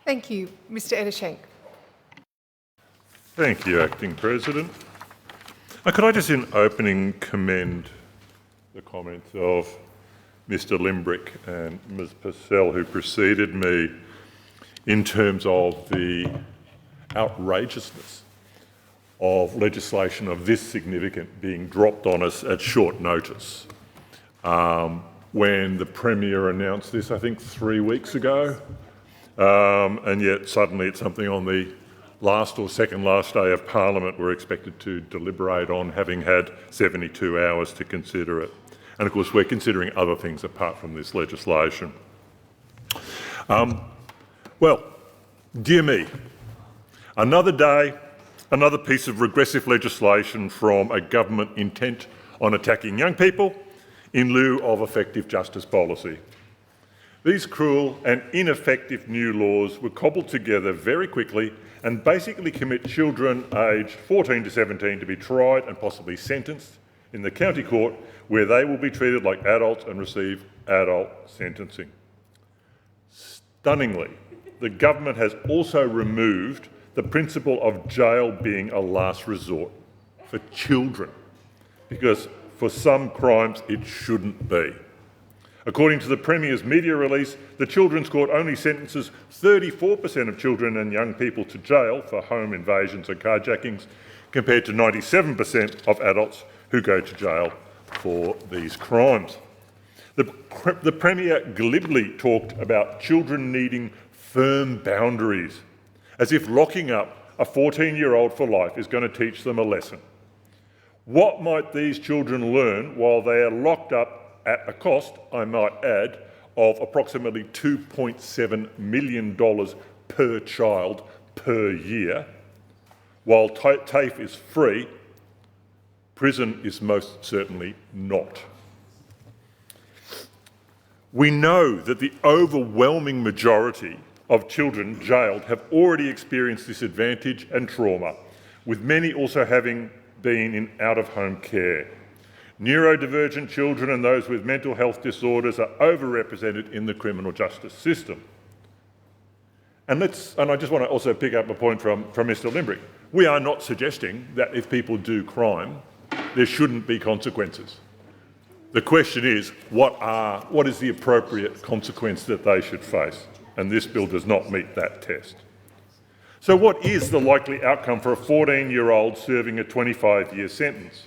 Thank you. Mr Ettershank. Thank you, Acting President. Could I just in opening commend the comments of Mr Limbrick and Ms Purcell, who preceded me, in terms of the outrageousness of legislation of this significant being dropped on us at short notice. When the Premier announced this, I think 3 weeks ago, and yet suddenly it's something on the last or second last day of Parliament we're expected to deliberate on, having had 72 hours to consider it. And of course we're considering other things apart from this legislation. Well, dear me, another day, another piece of regressive legislation from a government intent on attacking young people in lieu of effective justice policy. These cruel and ineffective new laws were cobbled together very quickly and basically commit children aged 14 to 17 to be tried and possibly sentenced in the county court, where they will be treated like adults and receive adult sentencing. Stunningly, the government has also removed the principle of jail being a last resort for children, because for some crimes it shouldn't be. According to the Premier's media release, the Children's Court only sentences 34% of children and young people to jail for home invasions and carjackings, compared to 97% of adults who go to jail for these crimes. The Premier glibly talked about children needing firm boundaries, as if locking up a 14-year-old for life is going to teach them a lesson. What might these children learn while they are locked up at a cost, I might add, of approximately $2.7 million per child per year? While TAFE is free, prison is most certainly not. We know that the overwhelming majority of children jailed have already experienced disadvantage and trauma, with many also having been in out-of-home care. Neurodivergent children and those with mental health disorders are overrepresented in the criminal justice system. And I just want to also pick up a point from Mr Limbrick. We are not suggesting that if people do crime, there shouldn't be consequences. The question is, what is the appropriate consequence that they should face? And this bill does not meet that test. So what is the likely outcome for a 14-year-old serving a 25-year sentence?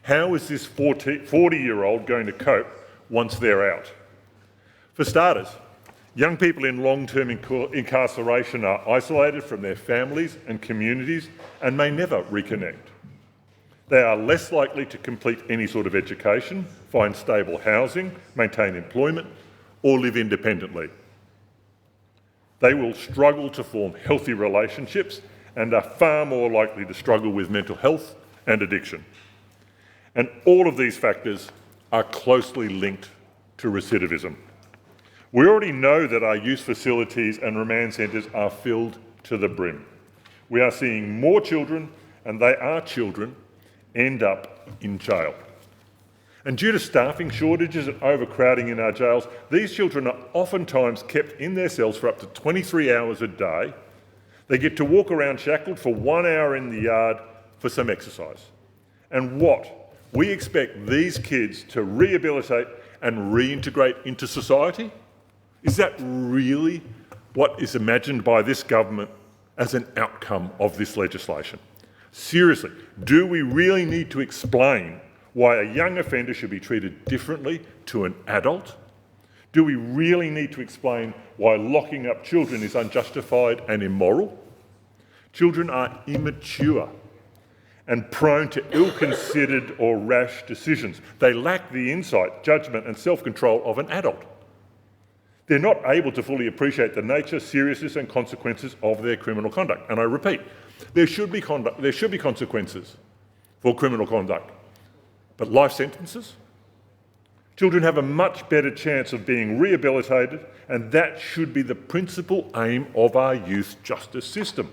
How is this 40-year-old going to cope once they're out? For starters, young people in long-term incarceration are isolated from their families and communities and may never reconnect. They are less likely to complete any sort of education, find stable housing, maintain employment, or live independently. They will struggle to form healthy relationships and are far more likely to struggle with mental health and addiction. And all of these factors are closely linked to recidivism. We already know that our youth facilities and remand centres are filled to the brim. We are seeing more children, and they are children, end up in jail. And due to staffing shortages and overcrowding in our jails, these children are oftentimes kept in their cells for up to 23 hours a day. They get to walk around shackled for 1 hour in the yard for some exercise. And what? We expect these kids to rehabilitate and reintegrate into society? Is that really what is imagined by this government as an outcome of this legislation? Seriously, do we really need to explain why a young offender should be treated differently to an adult? Do we really need to explain why locking up children is unjustified and immoral? Children are immature and prone to ill-considered or rash decisions. They lack the insight, judgment and self-control of an adult. They're not able to fully appreciate the nature, seriousness and consequences of their criminal conduct. And I repeat, there should be consequences for criminal conduct. But life sentences? Children have a much better chance of being rehabilitated, and that should be the principal aim of our youth justice system.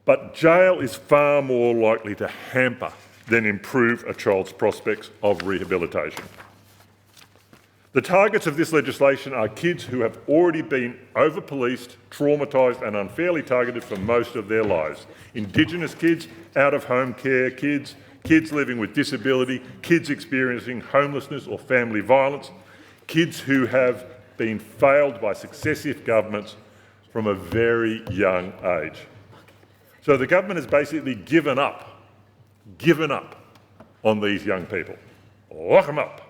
But jail is far more likely to hamper than improve a child's prospects of rehabilitation. The targets of this legislation are kids who have already been over-policed, traumatised and unfairly targeted for most of their lives. Indigenous kids, out-of-home care kids, kids living with disability, kids experiencing homelessness or family violence, kids who have been failed by successive governments from a very young age. So the government has basically given up on these young people. Lock them up.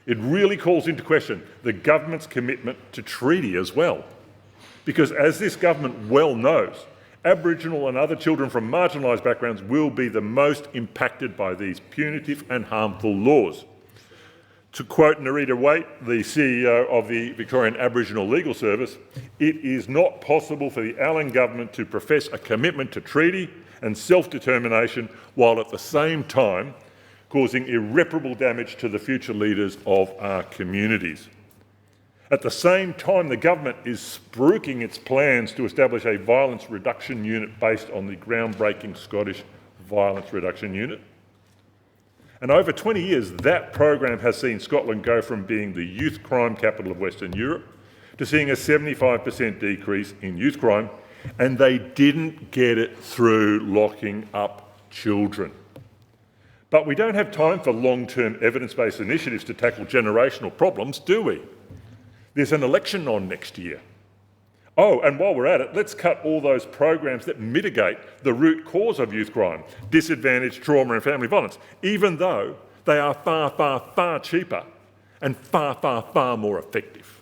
It really calls into question the government's commitment to treaty as well. Because as this government well knows, Aboriginal and other children from marginalised backgrounds will be the most impacted by these punitive and harmful laws. To quote Nerita Waite, the CEO of the Victorian Aboriginal Legal Service, it is not possible for the Allen government to profess a commitment to treaty and self-determination while at the same time causing irreparable damage to the future leaders of our communities. At the same time, the government is spruiking its plans to establish a violence reduction unit based on the groundbreaking Scottish Violence Reduction Unit. And over 20 years, that program has seen Scotland go from being the youth crime capital of Western Europe to seeing a 75% decrease in youth crime, and they didn't get it through locking up children. But we don't have time for long-term evidence-based initiatives to tackle generational problems, do we? There's an election on next year. Oh, and while we're at it, let's cut all those programs that mitigate the root cause of youth crime, disadvantage, trauma and family violence, even though they are far, far, far cheaper and far, far, far more effective.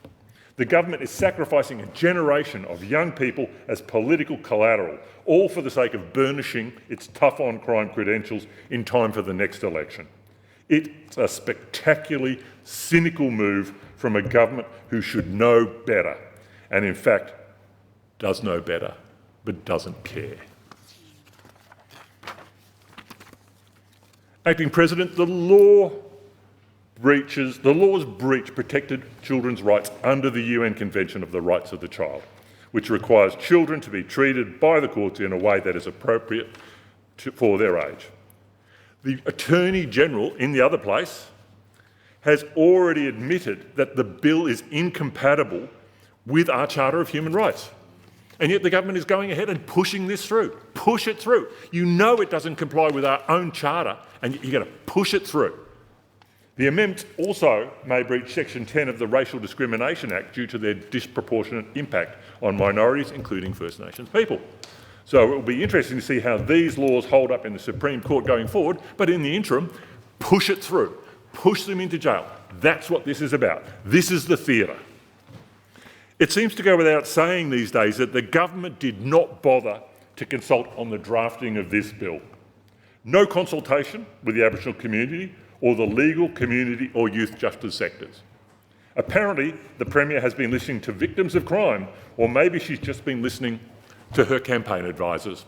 The government is sacrificing a generation of young people as political collateral, all for the sake of burnishing its tough-on-crime credentials in time for the next election. It's a spectacularly cynical move from a government who should know better, and in fact does know better, but doesn't care. Acting President, the laws breach protected children's rights under the UN Convention of the Rights of the Child, which requires children to be treated by the courts in a way that is appropriate for their age. The Attorney-General in the other place has already admitted that the bill is incompatible with our Charter of Human Rights. And yet the government is going ahead and pushing this through. Push it through. You know it doesn't comply with our own charter, and you're going to push it through. The amendments also may breach Section 10 of the Racial Discrimination Act due to their disproportionate impact on minorities, including First Nations people. So it will be interesting to see how these laws hold up in the Supreme Court going forward, but in the interim, push it through. Push them into jail. That's what this is about. This is the theatre. It seems to go without saying these days that the government did not bother to consult on the drafting of this bill. No consultation with the Aboriginal community or the legal, community or youth justice sectors. Apparently, the Premier has been listening to victims of crime, or maybe she's just been listening to her campaign advisors.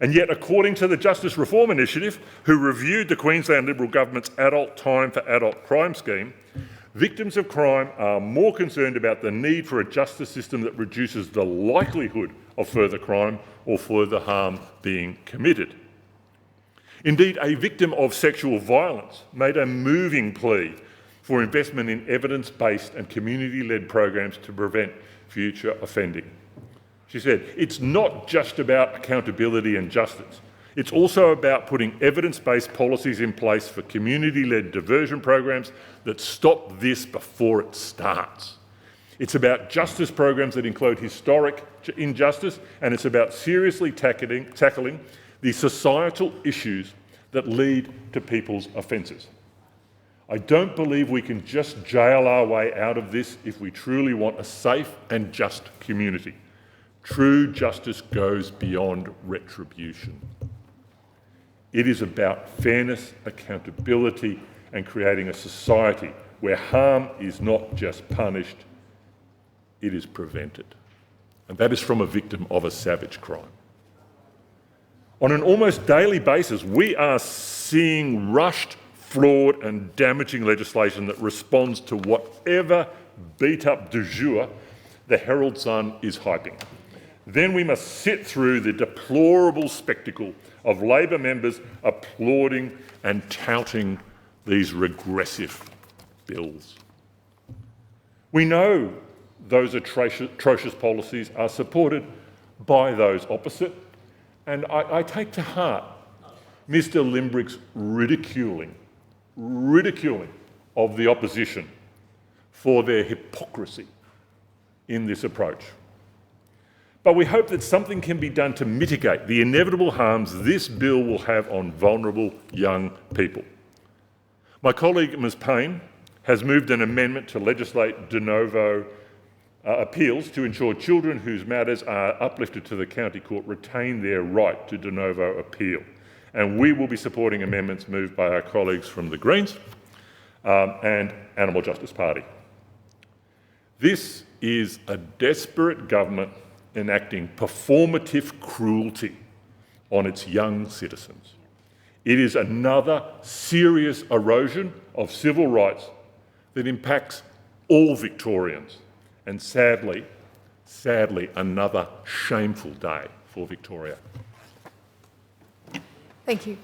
And yet, according to the Justice Reform Initiative, who reviewed the Queensland Liberal Government's Adult Time for Adult Crime scheme, victims of crime are more concerned about the need for a justice system that reduces the likelihood of further crime or further harm being committed. Indeed, a victim of sexual violence made a moving plea for investment in evidence-based and community-led programs to prevent future offending. She said, "It's not just about accountability and justice. It's also about putting evidence-based policies in place for community-led diversion programs that stop this before it starts. It's about justice programs that include historic injustice, and it's about seriously tackling the societal issues that lead to people's offences. I don't believe we can just jail our way out of this if we truly want a safe and just community. True justice goes beyond retribution. It is about fairness, accountability, and creating a society where harm is not just punished, it is prevented." And that is from a victim of a savage crime. On an almost daily basis, we are seeing rushed, flawed and damaging legislation that responds to whatever beat-up du jour the Herald Sun is hyping. Then we must sit through the deplorable spectacle of Labor members applauding and touting these regressive bills. We know those atrocious policies are supported by those opposite, and I take to heart Mr Limbrick's ridiculing of the opposition for their hypocrisy in this approach. But we hope that something can be done to mitigate the inevitable harms this bill will have on vulnerable young people. My colleague Ms Payne has moved an amendment to legislate de novo appeals to ensure children whose matters are uplifted to the county court retain their right to de novo appeal. And we will be supporting amendments moved by our colleagues from the Greens and Animal Justice Party. This is a desperate government enacting performative cruelty on its young citizens. It is another serious erosion of civil rights that impacts all Victorians, and sadly, another shameful day for Victoria. Thank you.